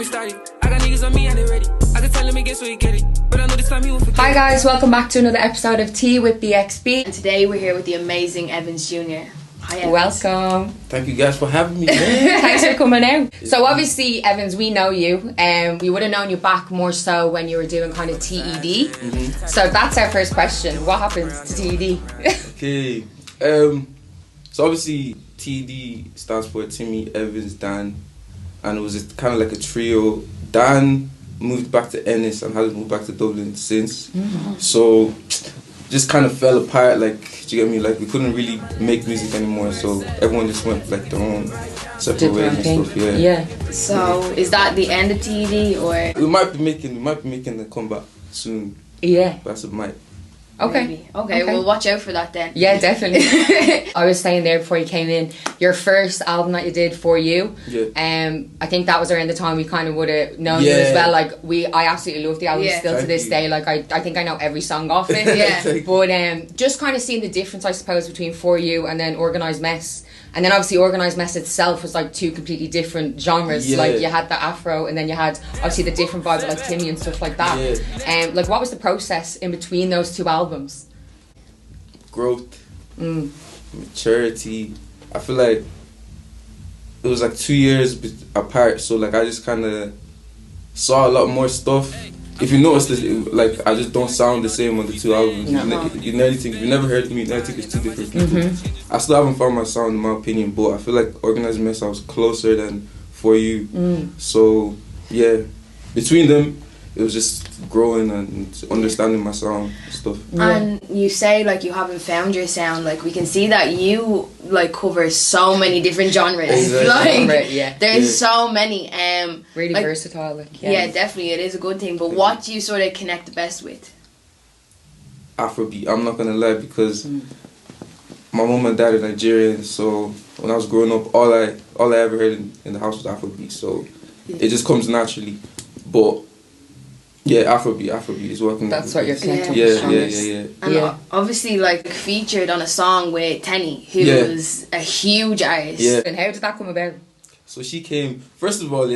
me started. I got niggas on me and they ready. I can tell him again so he get it. But I know this time he won't forget. Hi guys, welcome back to another episode of Tea with BXB. And today we're here with the amazing Evans Jr. Hi Evans. Welcome. Thank you guys for having me. Thanks for coming out. So obviously, Evans, we know you. We would have known you back more so when you were doing kind of TED. So that's our first question. What happened to TED? Okay. So obviously TED stands for Timmy, Evans, Dan, and it was kind of like a trio. Dan moved back to Ennis and hasn't moved back to Dublin since. So just kind of fell apart. Like, do you get me? Like, we couldn't really make music anymore. So everyone just went like their own separate ways and stuff. Yeah. So is that the end of TED or? We might be making a comeback soon. Yeah. That's what might. Okay. Maybe. Okay, well watch out for that then. Yeah, definitely. I was saying there before you came in, your first album that you did For You, I think that was around the time we kind of would have known you as well. Like, I absolutely love the album still to this day. Like, I think I know every song off it. But just kind of seeing the difference, I suppose, between For You and then Organised Mess. And then obviously Organised Mess itself was like two completely different genres. Like, you had the Afro and then you had obviously the different vibes like Timmy and stuff like that. Like, what was the process in between those two albums? Growth, maturity. I feel like it was like 2 years apart, so like I just kind of saw a lot more stuff. If you notice this, like, I just don't sound the same on the two albums. You nearly think, if you never heard me, you nearly think it's two different people. I still haven't found my sound in my opinion, but I feel like Organised Mess I was closer than For You. So yeah, between them it was just growing and understanding my sound and stuff. And you say like you haven't found your sound. Like, we can see that you like cover so many different genres. Exactly. Like, there's so many. Really like, versatile. Like, yeah, definitely, it is a good thing. But what do you sort of connect the best with? Afrobeat. I'm not gonna lie, because my mom and dad are Nigerian, so when I was growing up, all I ever heard in the house was Afrobeat. So it just comes naturally. But yeah, Afrobeat is working. That's what you're connecting with. And obviously, like, featured on a song with Tenny, who was a huge artist. And how did that come about? So she came, first of all,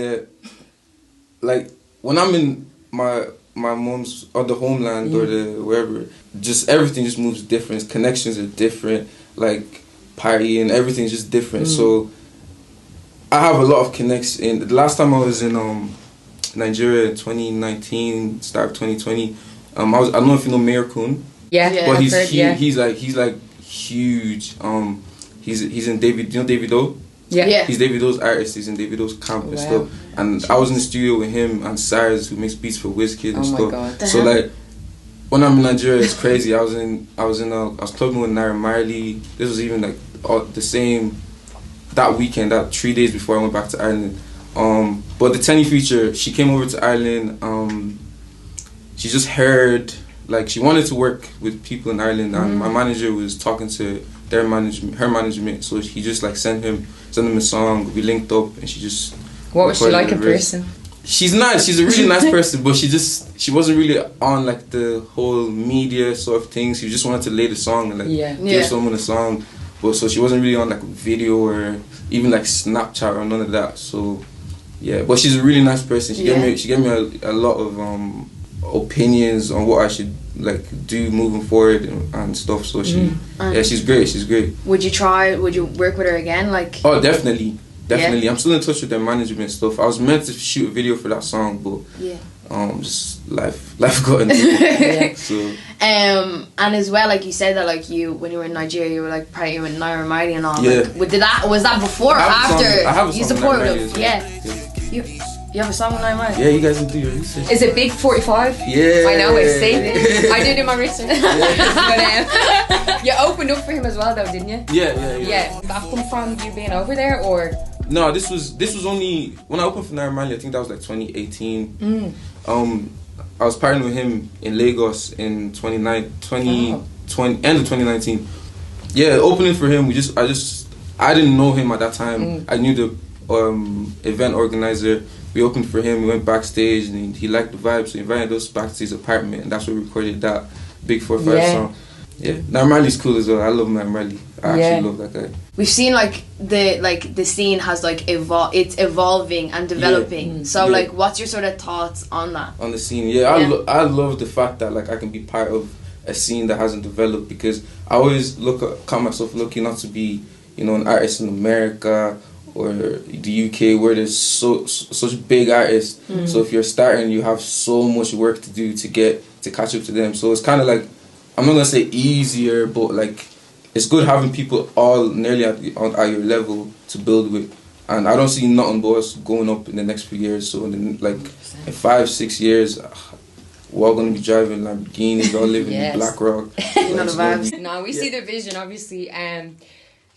like, when I'm in my mom's, or the homeland, or the wherever, just everything just moves different. Connections are different, like, partying, everything's just different. So I have a lot of connections. The last time I was in Nigeria, 2019, start of 2020, I don't know if you know Mayor Kun. But he's like huge. He's in David. You know Davido? He's Davido's artist. He's in Davido's camp and stuff. And I was in the studio with him and Cyrus, who makes beats for Wizkid and stuff. God. So like, when I'm in Nigeria, it's crazy. I was clubbing with Naira Marley. This was even like the same that weekend, that 3 days before I went back to Ireland. But the Tenny feature, she came over to Ireland. She just heard, like, she wanted to work with people in Ireland, and my manager was talking to her management, so he just like sent him a song. We linked up, and she just. What was she like in person? She's nice. She's a really nice person, but she wasn't really on like the whole media sort of thing. She just wanted to lay the song and like give someone a song, but so she wasn't really on like video or even like Snapchat or none of that. So. Yeah, but she's a really nice person. She gave me a lot of opinions on what I should like do moving forward and stuff. So she's great. She's great. Would you work with her again? Like, oh, definitely. I'm still in touch with their management stuff. I was meant to shoot a video for that song, but just life got in the way. So and as well, like you said that, like, when you were in Nigeria, you were like partying with Naira Marley and all. Like, was that before or after you supported him? You have a song with Naira Marley? Yeah, you guys can do your research. Is it Big 45? Yeah. I know, it's safe. I did do my research. But you opened up for him as well though, didn't you? Yeah. That come from you being over there, or? No, this was only when I opened for Naira Marley. I think that was like 2018. I was partnering with him in Lagos in 2020, end of 2019. Yeah, opening for him. I didn't know him at that time. I knew the event organizer. We opened for him. We went backstage, and he liked the vibe, so he invited us back to his apartment, and that's where we recorded that Big 45 song. Yeah, Naira Marley's cool as well. I love Naira Marley. I actually love that guy. we've seen like the scene has like it's evolving and developing. So like, what's your sort of thoughts on that? On the scene, I love the fact that like I can be part of a scene that hasn't developed, because I always count myself lucky not to be, you know, an artist in America or the UK where there's such big artists. So if you're starting, you have so much work to do to catch up to them. So it's kind of like, I'm not gonna say easier, but like it's good having people all nearly at your level to build with. And I don't see nothing but us going up in the next few years. So in 5-6 years, we're all going to be driving Lamborghinis, all living in Black Rock. No, we see the vision, obviously.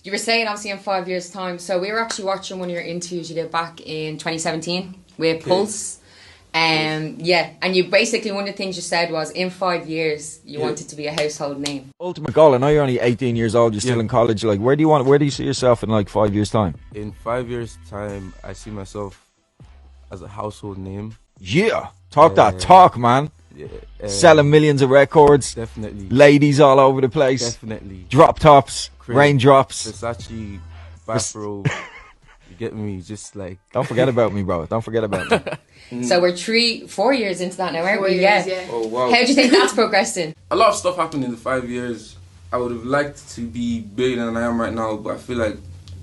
You were saying, obviously, in 5 years' time. So we were actually watching one of your interviews you did back in 2017 with Pulse. And you basically, one of the things you said was in 5 years you wanted to be a household name. Ultimate goal. I know you're only 18 years old, you're still in college. Like, where do you see yourself in like 5 years' time? In 5 years' time, I see myself as a household name. Yeah, that talk, man. Selling millions of records. Definitely. Ladies all over the place. Definitely. Drop tops, raindrops. Versace, bathrobe. You get me? Just like... Don't forget about me, bro. Don't forget about me. So we're 4 years into that now, aren't we? Yeah. Oh, wow. How do you think that's progressing? A lot of stuff happened in the 5 years. I would have liked to be bigger than I am right now, but I feel like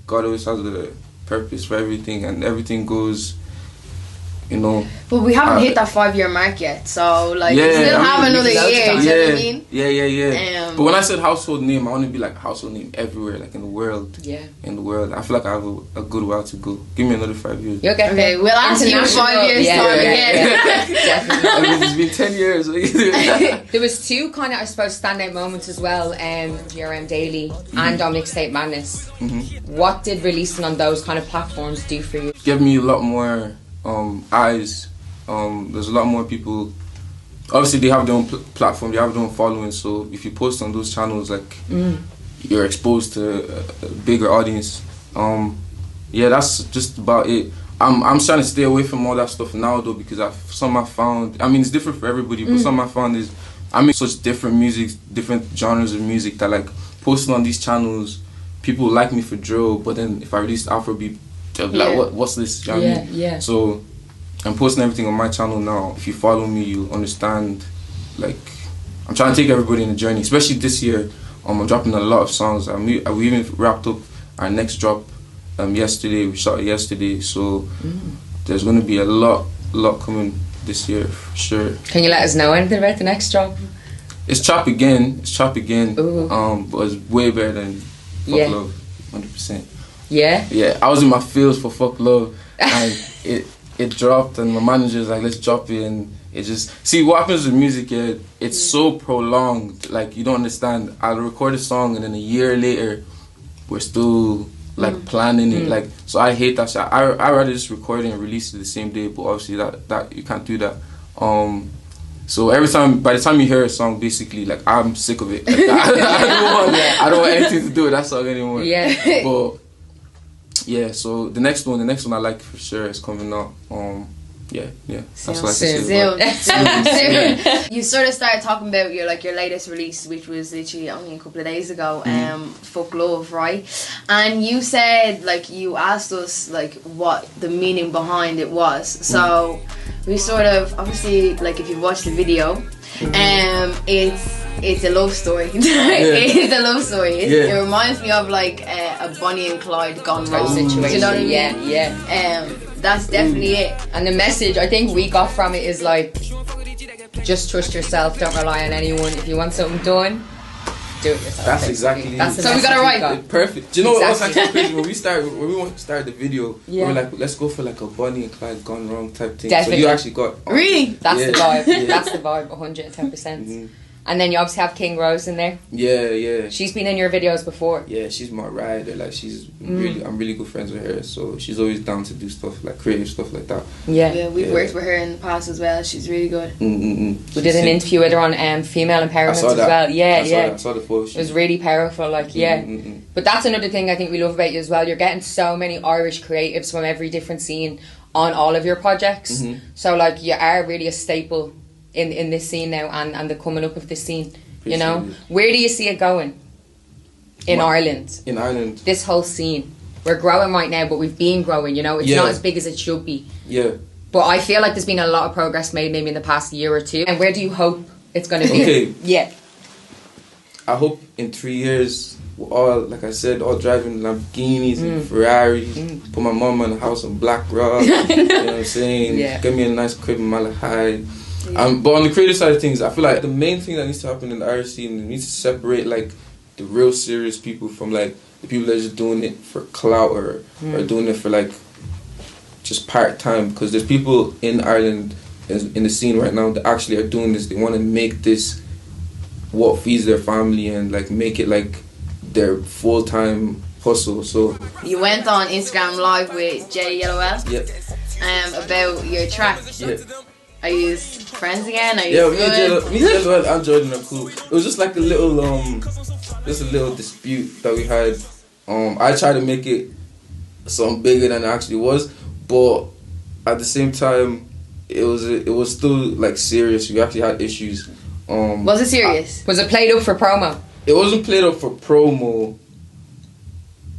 God always has a purpose for everything, and everything goes, you know. But we haven't hit that 5 year mark yet, so like we still have another year. You know what I mean? Yeah. But when I said household name, I want to be like household name everywhere, like in the world. Yeah. In the world, I feel like I have a good while to go. Give me another 5 years. You'll get okay, we'll ask you in 5 years time again. Definitely. I mean, it's been 10 years. There was two kind of, I suppose, standout moments as well. GRM Daily and on Mixtape Madness. What did releasing on those kind of platforms do for you? Give me a lot more eyes. There's a lot more people. Obviously they have their own platform, they have their own following, so if you post on those channels, like you're exposed to a bigger audience. That's just about it. I'm trying to stay away from all that stuff now though, because some I found, I mean it's different for everybody, but some I found is I make such different music, different genres of music, that like posting on these channels, people like me for drill, but then if I release Afrobeat, they'll be like, what's this? You know what I mean? So I'm posting everything on my channel now. If you follow me, you'll understand. Like, I'm trying to take everybody in the journey, especially this year. I'm dropping a lot of songs. We even wrapped up our next drop yesterday. We shot it yesterday, so there's going to be a lot coming this year for sure. Can you let us know anything about the next drop? It's Chop Again. But it's way better than Fuck Love, 100%. Yeah, I was in my feels for Fuck Love, and it dropped, and my manager's like, let's drop it, and it just... See, what happens with music, it's so prolonged, like, you don't understand. I'll record a song, and then a year later, we're still, like, planning it, like, so I hate that shit. I rather just record it and release it the same day, but obviously that you can't do that. So by the time you hear a song, basically, like, I'm sick of it. Like, I don't want anything to do with that song anymore. Yeah. But yeah, so the next one I like for sure is coming out. That's what I say. You sort of started talking about your latest release, which was literally only a couple of days ago. Fuck Love, right? And you said, like, you asked us like what the meaning behind it was. So we sort of, obviously, like, if you've watched the video, it's a love story. It's a love story. It reminds me of like a Bonnie and Clyde gone wrong situation. Do you know what I mean? Yeah. That's definitely it. And the message I think we got from it is like, just trust yourself. Don't rely on anyone. If you want something done, do it yourself. That's exactly. That's so we got it right. Perfect. Do you know what was actually crazy? When we started the video, we were like, let's go for like a Bonnie and Clyde gone wrong type thing. Definitely. So you actually got really. That's the vibe. That's the vibe. 110%. And then you obviously have King Rose in there. Yeah. She's been in your videos before. Yeah, she's my rider. Like, she's I'm really good friends with her. So she's always down to do stuff, like creative stuff like that. Yeah, we've worked with her in the past as well. She's really good. We did an interview with her on female empowerment as well. I saw the post. It was really powerful, like, But that's another thing I think we love about you as well. You're getting so many Irish creatives from every different scene on all of your projects. So, like, you are really a staple in this scene now, and the coming up of this scene. Appreciate you know it. Where do you see it going? in Ireland. In Ireland. This whole scene. We're growing right now, but we've been growing, you know? It's not as big as it should be. Yeah. But I feel like there's been a lot of progress made maybe in the past year or two. And where do you hope it's going to be? Okay. Yeah. I hope in 3 years, we're all, like I said, all driving Lamborghinis and Ferraris. Put my mom in a house on Black Rock. You know what I'm saying? Yeah. Get me a nice crib in Malahide. But on the creative side of things, I feel like the main thing that needs to happen in the Irish scene, it needs to separate like the real serious people from like the people that are just doing it for clout or doing it for like just part time. Because there's people in Ireland in the scene right now that actually are doing this. They want to make this what feeds their family and like make it like their full-time hustle. So you went on Instagram Live with Jay Yellowell. Yeah. About your track. Yeah. Are you friends again? Are you me and Yellowell and Jordan are cool. It was just like a little dispute that we had. I tried to make it something bigger than it actually was, but at the same time, it was still like serious. We actually had issues. Was it serious? Was it played up for promo? It wasn't played up for promo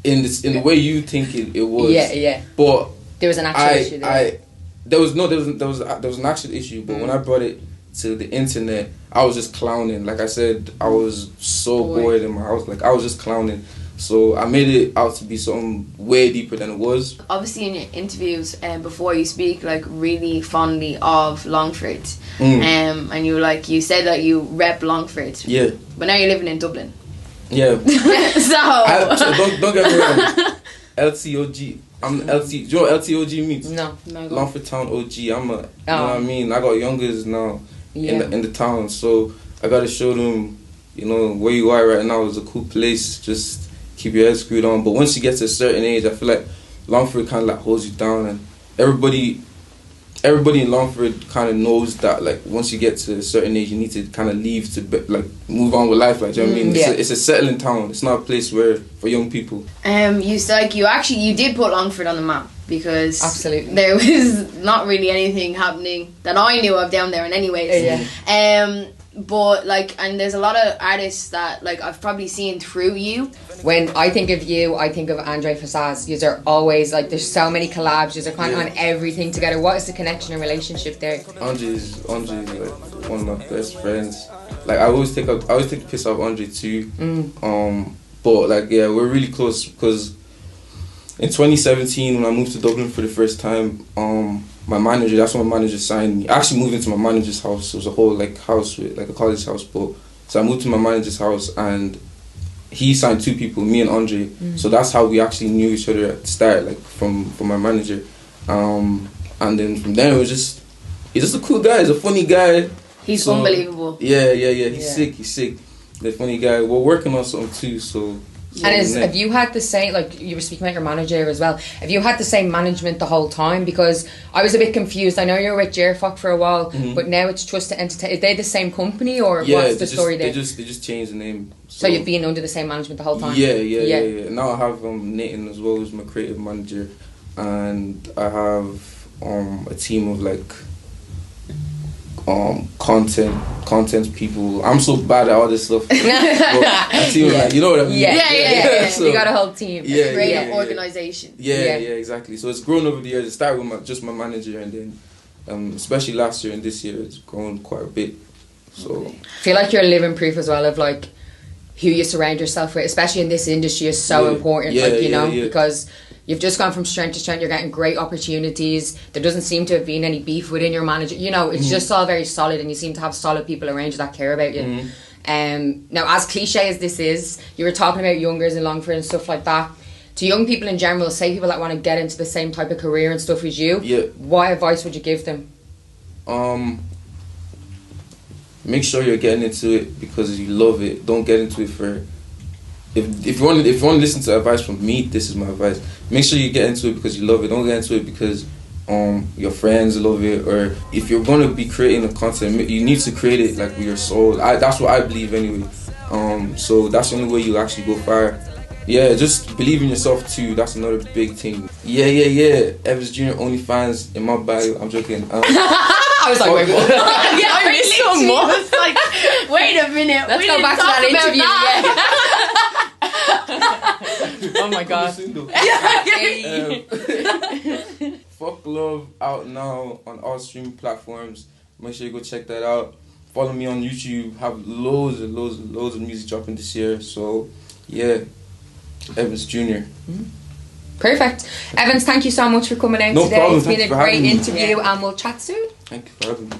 in the way you think it was. Yeah. But there was an actual issue there. There was an actual issue, but when I brought it to the internet, I was just clowning. Like I said, I was so bored in my house. Like I was just clowning. So I made it out to be something way deeper than it was. Obviously in your interviews before you speak like really fondly of Longford. And you said that you rep Longford. Yeah. But now you're living in Dublin. Yeah. So don't get me wrong. LTOG. I'm LT. Do you know what LTOG means? No. Longford Town OG. You know what I mean? I got youngers now in the town, so I gotta show them, you know, where you are right now is a cool place. Just keep your head screwed on. But once you get to a certain age, I feel like Longford kind of like holds you down, and everybody in Longford kind of knows that like once you get to a certain age, you need to kind of leave to like move on with life. Like, do you know what I mean? It's a settling town. It's not a place where for young people. You said you did put Longford on the map because absolutely there was not really anything happening that I knew of down there in any ways. But like, and there's a lot of artists that like I've probably seen through you. When I think of you, I think of Andre Fasaz. You are always like, there's so many collabs. You are kind of on everything together. What is the connection and relationship there? Andre's like one of my best friends. Like I always take the piss off Andre too. But like we're really close because in 2017 when I moved to Dublin for the first time, my manager, that's when my manager signed me. I actually moved into my manager's house. It was a whole like house with like a college house, but so I moved to my manager's house and he signed 2 people, me and Andre. So that's how we actually knew each other at the start, like from my manager. And then from then he's just a cool guy. He's a funny guy. He's unbelievable. Yeah. He's sick. The funny guy. We're working on something too, so. And have you had the same, like you were speaking about your manager as well, have you had the same management the whole time? Because I was a bit confused. I know you were with Jerfok for a while, but now it's Trust to Entertain. Are they the same company or what's the story there? They just changed the name. So you've been under the same management the whole time? Yeah. Now I have Nathan as well, who's my creative manager, and I have a team of like content people. I'm so bad at all this stuff. But a team like, you know what I mean? Yeah. So, you got a whole team. Great organization. Yeah, exactly. So it's grown over the years. It started with just my manager, and then especially last year and this year, it's grown quite a bit. So I feel like you're living proof as well of like who you surround yourself with, especially in this industry, is so important. Because you've just gone from strength to strength. You're getting great opportunities. There doesn't seem to have been any beef within your manager. You know, it's just all very solid, and you seem to have solid people around you that care about you. Now, as cliche as this is, you were talking about youngers in Longford and stuff like that. To young people in general, say people that want to get into the same type of career and stuff as you, what advice would you give them? Make sure you're getting into it because you love it. Don't get into it for... If you want to listen to advice from me, this is my advice. Make sure you get into it because you love it. Don't get into it because your friends love it, or if you're going to be creating a content, you need to create it like with your soul. That's what I believe anyway. So that's the only way you actually go far. Yeah, just believe in yourself too. That's another big thing. Yeah. Evans Jr. OnlyFans in my bio. I'm joking. I was like, wait, what? I missed so much. Like, wait a minute. Let's go back to that interview. Oh my god. Soon, though. Hey. Fuck Love out now on all streaming platforms. Make sure you go check that out. Follow me on YouTube. Have loads of music dropping this year. So yeah, Evans Jr. Perfect. Evans, thank you so much for coming out No today. problem. It's been a great interview, and we'll chat soon. Thank you for having me.